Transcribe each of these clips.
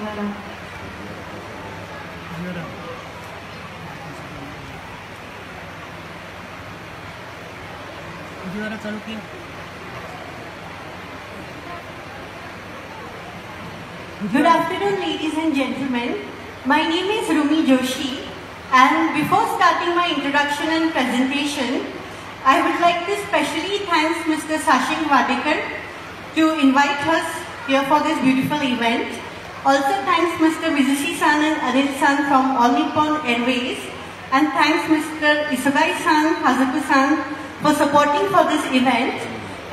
Good afternoon, ladies and gentlemen. My name is Rumi Joshi, and before starting my introduction and presentation, I would like to specially thank Mr. Sashing Wadekar to invite us here for this beautiful event. Also thanks Mr. Mizushi-san and Anil-san from All Nippon Airways, and thanks Mr. Isugai-san, Hazuku-san for supporting for this event,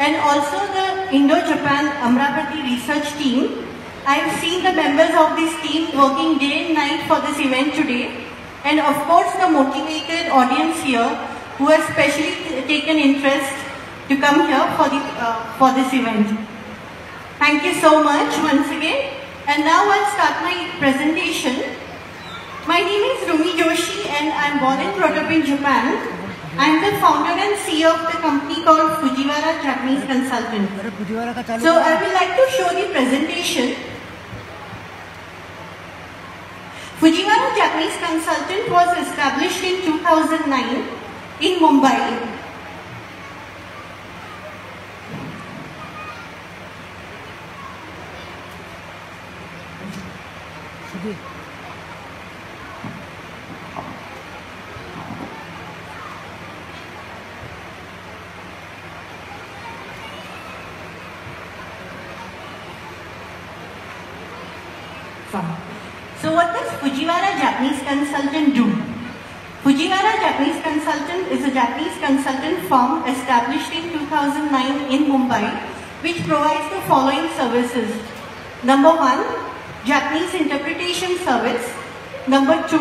and also the Indo-Japan Amravati research team. I have seen the members of this team working day and night for this event today, and of course the motivated audience here who has specially taken interest to come here for this event. Thank you so much once again, and now I'll start my presentation. My name is Rumi Joshi and I'm born and brought up in Japan. I'm the founder and CEO of the company called Fujiwara Japanese Consultant. So I would like to show the presentation. Fujiwara Japanese Consultant was established in 2009 in Mumbai. So what does Fujiwara Japanese Consultant do? Fujiwara Japanese Consultant is a Japanese consultant firm established in 2009 in Mumbai, which provides the following services. Number 1, Japanese interpretation service. Number 2,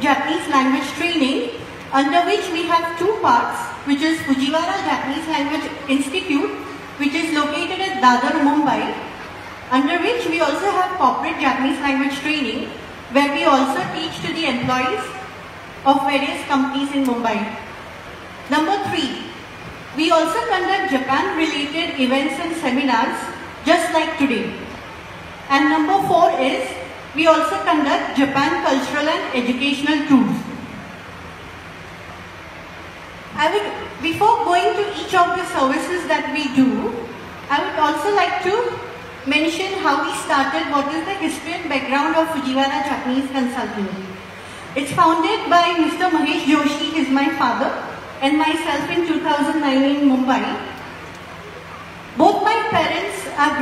Japanese language training, under which we have two parts, which is Fujiwara Japanese Language Institute, which is located at Dadar, Mumbai, under which we also have corporate Japanese language training, where we also teach to the employees of various companies in Mumbai. Number 3, we also conduct Japan-related events and seminars, just like today. And number 4 is, we also conduct Japan cultural and educational tours. Before going to each of the services that we do, I would also like to mention how we started, what is the history and background of Fujiwara Japanese Consultant. It's founded by Mr. Mahesh Joshi, he is my father, and myself in 2009 in Mumbai. Both my parents are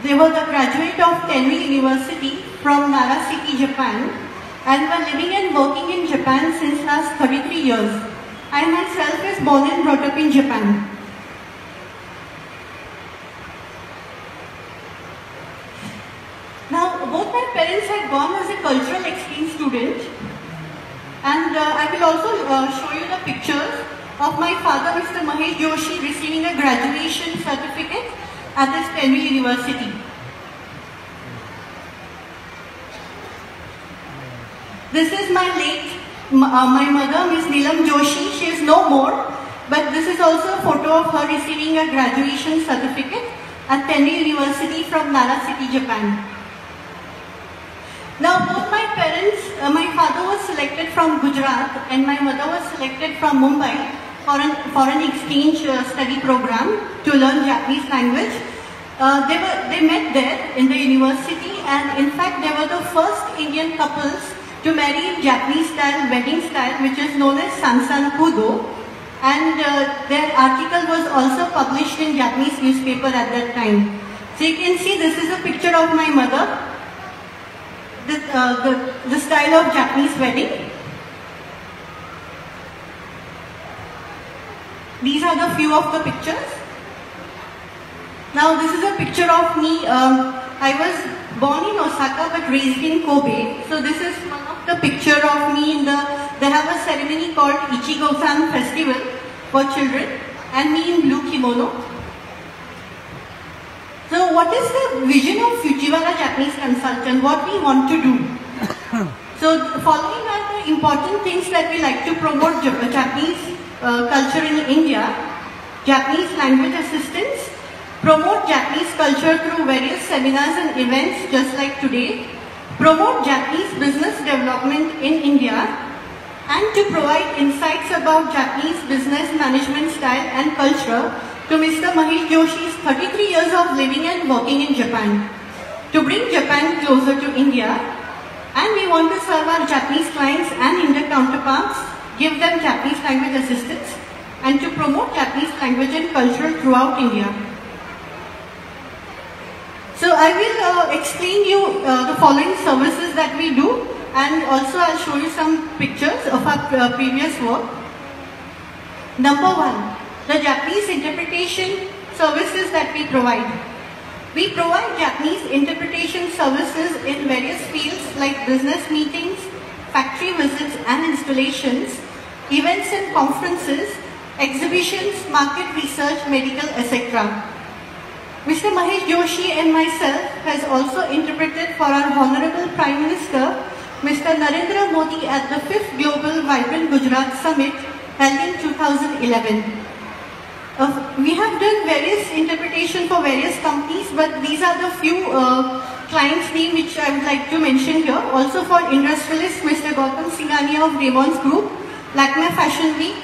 they were the graduate of Tenri University from Nara City, Japan, and were living and working in Japan since last 33 years. I myself is born and brought up in Japan. Now, both my parents had gone as a cultural exchange student, and I will also show you the pictures of my father, Mr. Mahesh Joshi, receiving a graduation certificate at this Tenri University. This is my mother, Ms. Neelam Joshi. She is no more, but this is also a photo of her receiving a graduation certificate at Tenri University from Nara City, Japan. Now, both my parents, my father was selected from Gujarat and my mother was selected from Mumbai for an exchange study program to learn Japanese language. They met there in the university, and in fact they were the first Indian couples to marry in Japanese style, wedding style, which is known as Sansan Kudo, and their article was also published in Japanese newspaper at that time. So you can see this is a picture of my mother. The style of Japanese wedding. These are the few of the pictures. Now this is a picture of me. I was born in Osaka but raised in Kobe. So this is one of the picture of me in they have a ceremony called Ichigo-san Festival for children, and me in blue kimono. So what is the vision of Fujiwara Japanese Consultant? What we want to do? So following are the important things that we like to promote Japanese culture in India. Japanese language assistance, promote Japanese culture through various seminars and events just like today. promote Japanese business development in India, and to provide insights about Japanese business management style and culture to Mr. Mahesh Joshi's 33 years of living and working in Japan, to bring Japan closer to India, and we want to serve our Japanese clients and Indian counterparts, give them Japanese language assistance, and to promote Japanese language and culture throughout India. So I will explain you the following services that we do, and also I'll show you some pictures of our previous work. Number one, the Japanese interpretation services that we provide. We provide Japanese interpretation services in various fields like business meetings, factory visits and installations, events and conferences, exhibitions, market research, medical, etc. Mr. Mahesh Joshi and myself has also interpreted for our Honorable Prime Minister, Mr. Narendra Modi at the 5th Global Vibrant Gujarat Summit held in 2011. We have done various interpretation for various companies, but these are the few clients' names which I would like to mention here. Also for industrialists, Mr. Gautam Singhania of Raymond's Group, Lakme Fashion Week,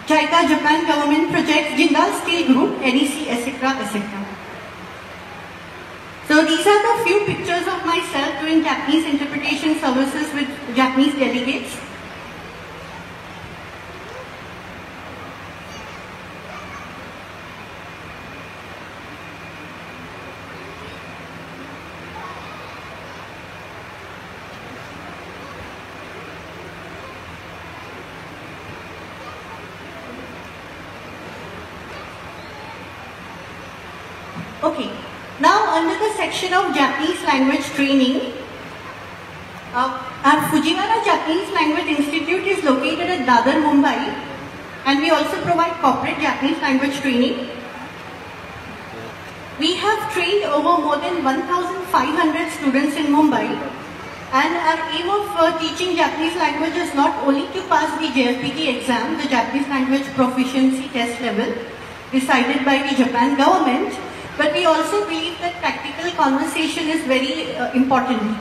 JICA Japan Government Projects, Jindal Steel Group, NEC, etc. etc. So these are the few pictures of myself doing Japanese interpretation services with Japanese delegates. Okay. Now, under the section of Japanese language training, our Fujiwara Japanese Language Institute is located at Dadar, Mumbai, and we also provide corporate Japanese language training. We have trained over more than 1,500 students in Mumbai, and our aim of teaching Japanese language is not only to pass the JLPT exam, the Japanese Language Proficiency Test level, decided by the Japan government, but we also believe that practical conversation is very important.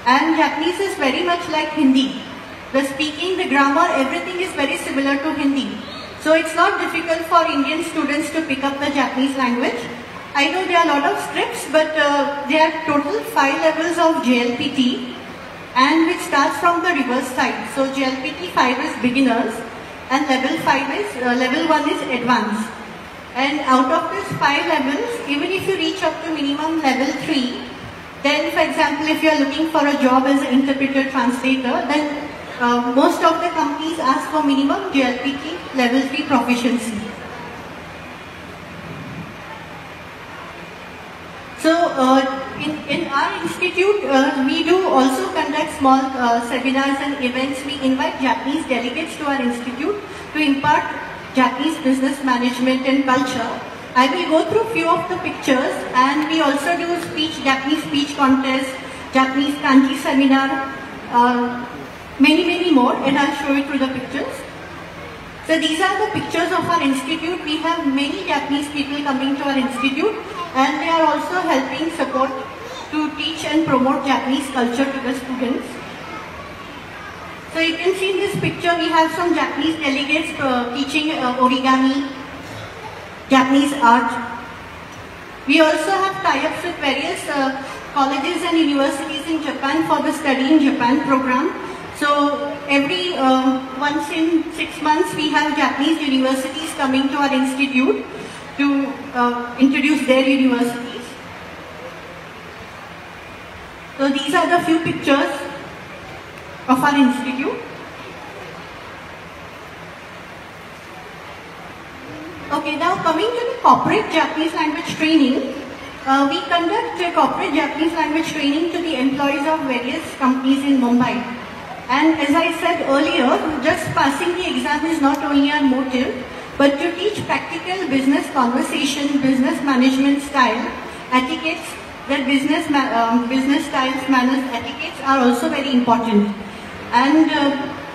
And Japanese is very much like Hindi. The speaking, the grammar, everything is very similar to Hindi. So it's not difficult for Indian students to pick up the Japanese language. I know there are a lot of scripts, but there are total 5 levels of JLPT, and which starts from the reverse side. So JLPT 5 is beginners, and level 1 is advanced. And out of these 5 levels, even if you reach up to minimum level 3, then for example, if you are looking for a job as an interpreter translator, then most of the companies ask for minimum JLPT level 3 proficiency. So in our institute, we do also conduct small seminars and events. We invite Japanese delegates to our institute to impart Japanese business management and culture. I will go through few of the pictures, and we also do Japanese speech contest, Japanese kanji seminar, many more, and I'll show you through the pictures. So these are the pictures of our institute. We have many Japanese people coming to our institute, and they are also helping support to teach and promote Japanese culture to the students. So you can see in this picture we have some Japanese delegates teaching origami, Japanese art. We also have tie-ups with various colleges and universities in Japan for the Study in Japan program. So every once in 6 months we have Japanese universities coming to our institute to introduce their universities. So these are the few pictures of our institute. Okay, now coming to the corporate Japanese language training, we conduct corporate Japanese language training to the employees of various companies in Mumbai. And as I said earlier, just passing the exam is not only our motive, but to teach practical business conversation, business management style, etiquettes, that business styles, manners, etiquettes are also very important. And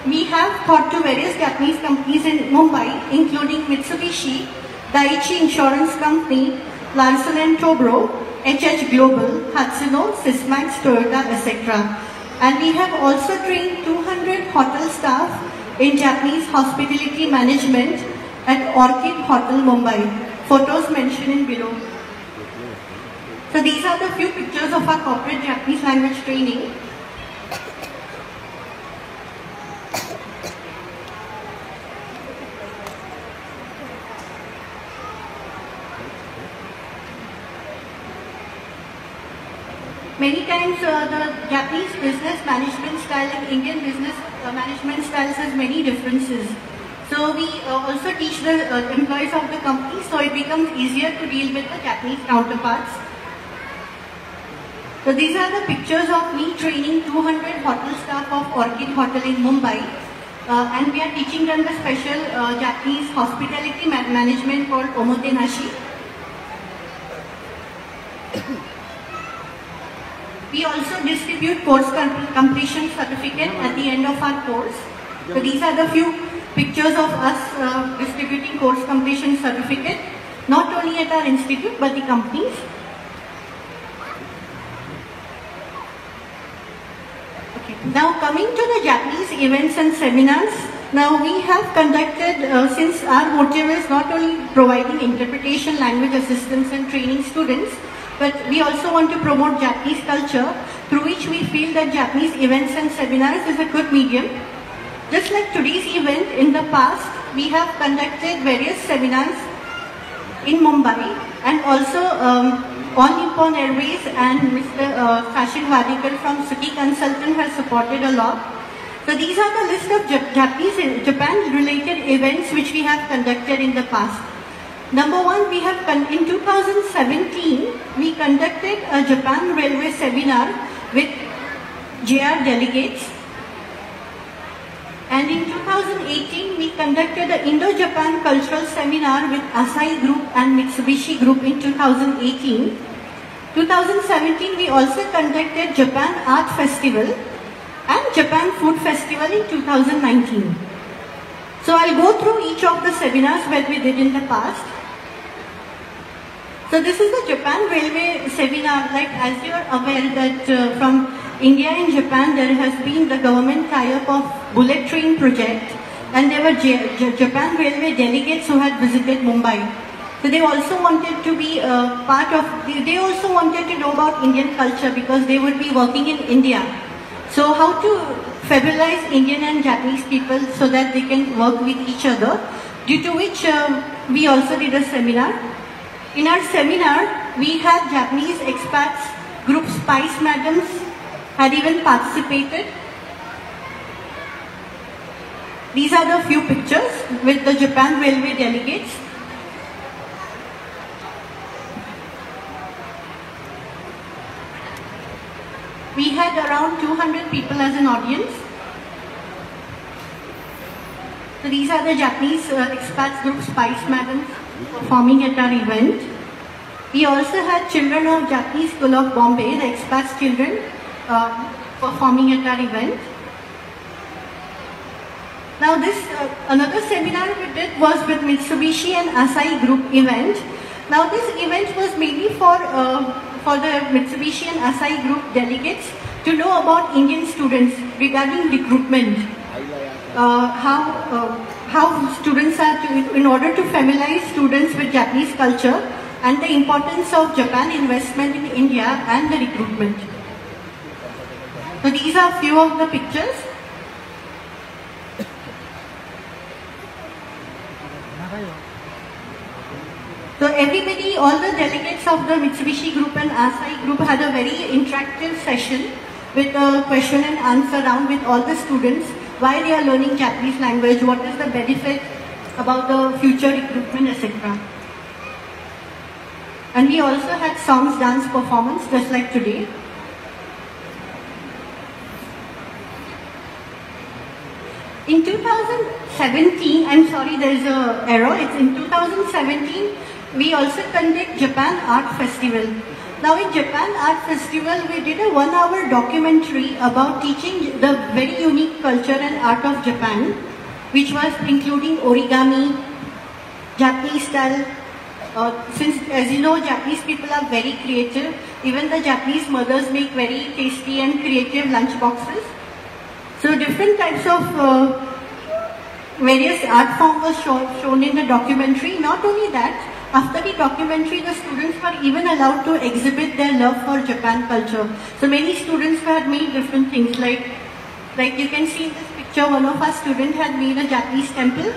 we have taught to various Japanese companies in Mumbai, including Mitsubishi, Daiichi Insurance Company, Larsen & Toubro, HH Global, Hatsuno, Sysmax, Toyota, etc. And we have also trained 200 hotel staff in Japanese hospitality management at Orchid Hotel, Mumbai. Photos mentioned in below. So these are the few pictures of our corporate Japanese language training. Many times the Japanese business management style and Indian business management styles has many differences. So we also teach the employees of the company, so it becomes easier to deal with the Japanese counterparts. So these are the pictures of me training 200 hotel staff of Orchid Hotel in Mumbai. And we are teaching them the special Japanese hospitality management called Omotenashi. We also distribute course completion certificate at the end of our course. So these are the few pictures of us distributing course completion certificate, not only at our institute but the companies. Okay. Now coming to the Japanese events and seminars. Now we have conducted, since our motive is not only providing interpretation, language assistance and training students, but we also want to promote Japanese culture, through which we feel that Japanese events and seminars is a good medium. Just like today's event, in the past, we have conducted various seminars in Mumbai, and also All Nippon Airways and Mr. Kashil Wadikar from Suki Consultant has supported a lot. So these are the list of Japan-related events which we have conducted in the past. Number one, we have in 2017, we conducted a Japan Railway seminar with JR delegates. And in 2018, we conducted the Indo-Japan Cultural Seminar with Asahi Group and Mitsubishi Group in 2018. 2017, we also conducted Japan Art Festival and Japan Food Festival in 2019. So I'll go through each of the seminars that we did in the past. So this is the Japan Railway seminar. Like, as you are aware that from India and Japan there has been the government tie-up of bullet train project, and there were Japan Railway delegates who had visited Mumbai. So they also wanted to be part of, they also wanted to know about Indian culture because they would be working in India. So how to federalize Indian and Japanese people so that they can work with each other, due to which we also did a seminar. In our seminar, we had Japanese expats, group Spice Madams had even participated. These are the few pictures with the Japan Railway delegates. We had around 200 people as an audience. So these are the Japanese expats group Spice Madams performing at our event. We also had children of Japanese School of Bombay, the expats children, performing at our event. Now this, another seminar we did was with Mitsubishi and Asahi Group event. Now this event was mainly for the Mitsubishi and Asahi Group delegates to know about Indian students regarding recruitment. How students are in order to familiarize students with Japanese culture and the importance of Japan investment in India and the recruitment. So these are few of the pictures. So everybody, all the delegates of the Mitsubishi Group and Asahi Group had a very interactive session with a question and answer round with all the students, why they are learning Japanese language, what is the benefit about the future recruitment, etc. And we also had songs, dance performance just like today. In 2017, I'm sorry, there is an error. It's in 2017, we also conduct Japan Art Festival. Now in Japan Art Festival, we did a 1-hour documentary about teaching the very unique culture and art of Japan, which was including origami, Japanese style Since, as you know, Japanese people are very creative. Even the Japanese mothers make very tasty and creative lunch boxes. So different types of various art forms were shown in the documentary. Not only that, after the documentary, the students were even allowed to exhibit their love for Japan culture. So many students had made different things, like you can see in this picture, one of our students had made a Japanese temple.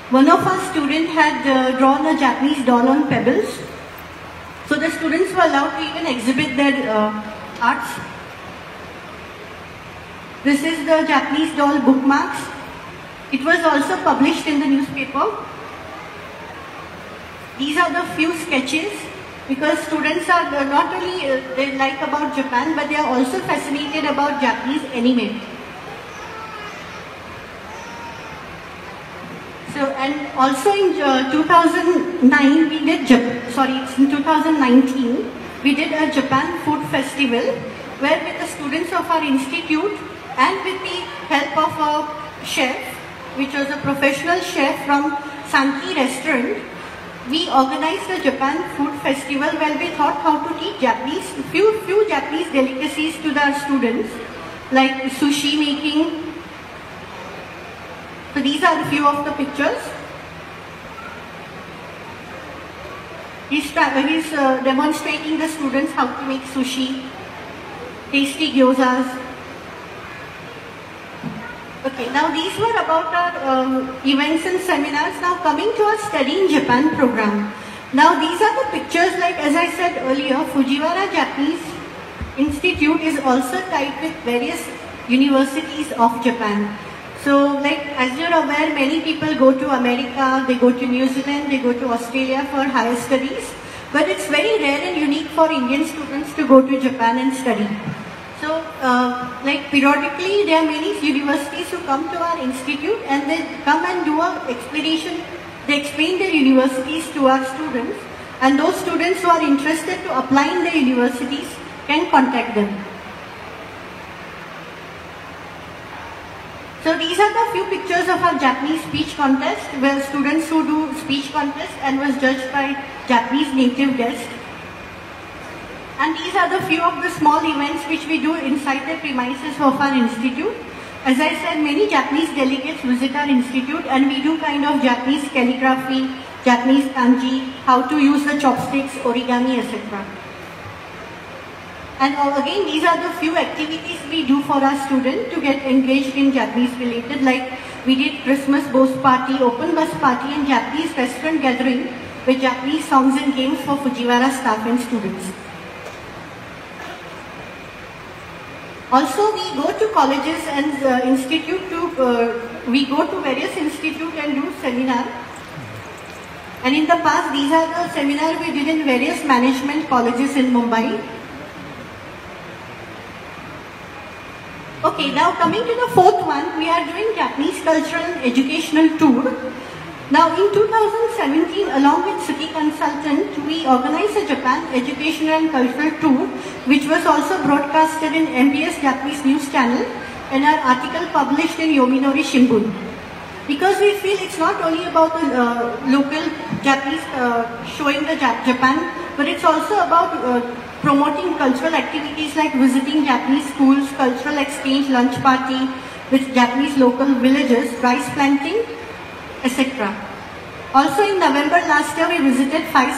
One of our students had drawn a Japanese doll on pebbles. So the students were allowed to even exhibit their arts. This is the Japanese doll bookmarks. It was also published in the newspaper. These are the few sketches, because students are not only they like about Japan, but they are also fascinated about Japanese anime. So, and also in 2009 we did, in 2019 we did a Japan food festival, where with the students of our institute and with the help of a chef, which was a professional chef from Sanki restaurant, we organized a Japan food festival where we thought how to teach few Japanese delicacies to the students, like sushi making. So these are a few of the pictures. He's demonstrating the students how to make sushi, tasty gyozas. Okay, now these were about our events and seminars. Now coming to our Study in Japan program. Now these are the pictures, like as I said earlier, Fujiwara Japanese Institute is also tied with various universities of Japan. So like as you're aware, many people go to America, they go to New Zealand, they go to Australia for higher studies. But it's very rare and unique for Indian students to go to Japan and study. So, like periodically, there are many universities who come to our institute and they come and do an explanation. They explain their universities to our students, and those students who are interested to apply in their universities can contact them. So these are the few pictures of our Japanese speech contest, where students who do speech contest and was judged by Japanese native guests. And these are the few of the small events which we do inside the premises of our institute. As I said, many Japanese delegates visit our institute, and we do kind of Japanese calligraphy, Japanese kanji, how to use the chopsticks, origami, etc. And again, these are the few activities we do for our students to get engaged in Japanese related, like we did Christmas boast party, open bus party, and Japanese restaurant gathering with Japanese songs and games for Fujiwara staff and students. Also, we go to colleges and we go to various institutes and do seminar. And in the past, these are the seminars we did in various management colleges in Mumbai. Okay, now coming to the fourth one, we are doing Japanese cultural and educational tour. Now in 2017, along with City Consultant, we organized a Japan educational and cultural tour, which was also broadcasted in MBS Japanese News Channel and our article published in Yominori Shimbun. Because we feel it's not only about the local Japanese showing the Japan, but it's also about promoting cultural activities like visiting Japanese schools, cultural exchange, lunch party with Japanese local villages, rice planting, etc. Also in November last year, we visited five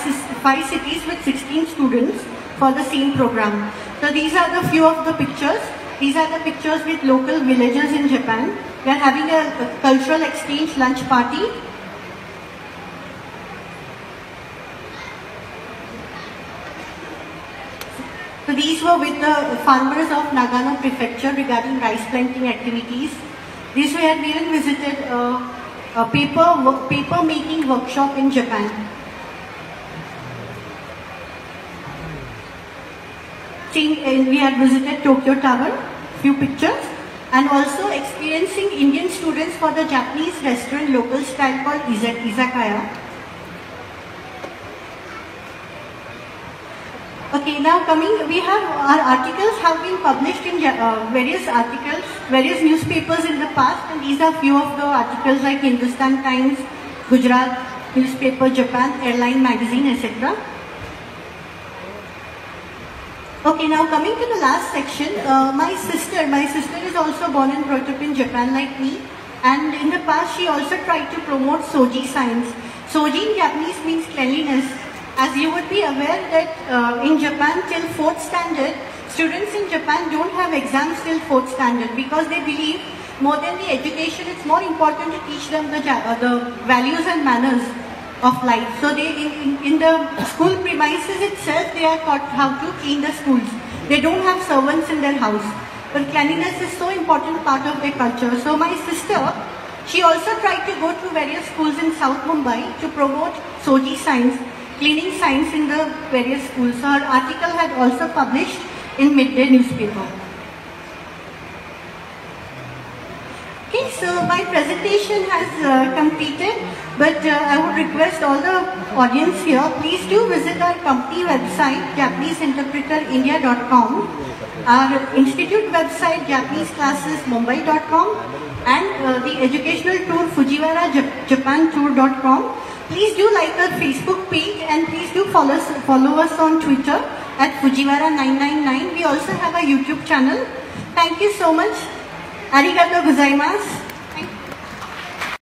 cities with 16 students for the same program. So these are the few of the pictures. These are the pictures with local villagers in Japan. We are having a cultural exchange lunch party. So these were with the farmers of Nagano Prefecture regarding rice planting activities. This we had even visited a paper making workshop in Japan. We had visited Tokyo Tower, few pictures, and also experiencing Indian students for the Japanese restaurant local style called Izakaya. Okay, now we have our articles have been published in various newspapers in the past, and these are few of the articles like Hindustan Times, Gujarat newspaper, Japan, Airline Magazine, etc. Okay, now coming to the last section, my sister is also born and brought up in Japan like me, and in the past she also tried to promote Soji science. Soji in Japanese means cleanliness. As you would be aware that in Japan till 4th standard, students in Japan don't have exams till 4th standard because they believe more than the education, it's more important to teach them the values and manners of life. So they, in the school premises itself, they are taught how to clean the schools. They don't have servants in their house. But cleanliness is so important part of their culture. So my sister, she also tried to go to various schools in South Mumbai to promote Soji science, cleaning science in the various schools. So her article had also published in Midday newspaper. Okay, so my presentation has completed, but I would request all the audience here, please do visit our company website, JapaneseInterpreterIndia.com, our institute website, JapaneseClassesMumbai.com, and the educational tour, FujiwaraJapanTour.com. Please do like our Facebook page and please do follow us on Twitter at Fujiwara999. We also have a YouTube channel. Thank you so much. Arigatou gozaimasu.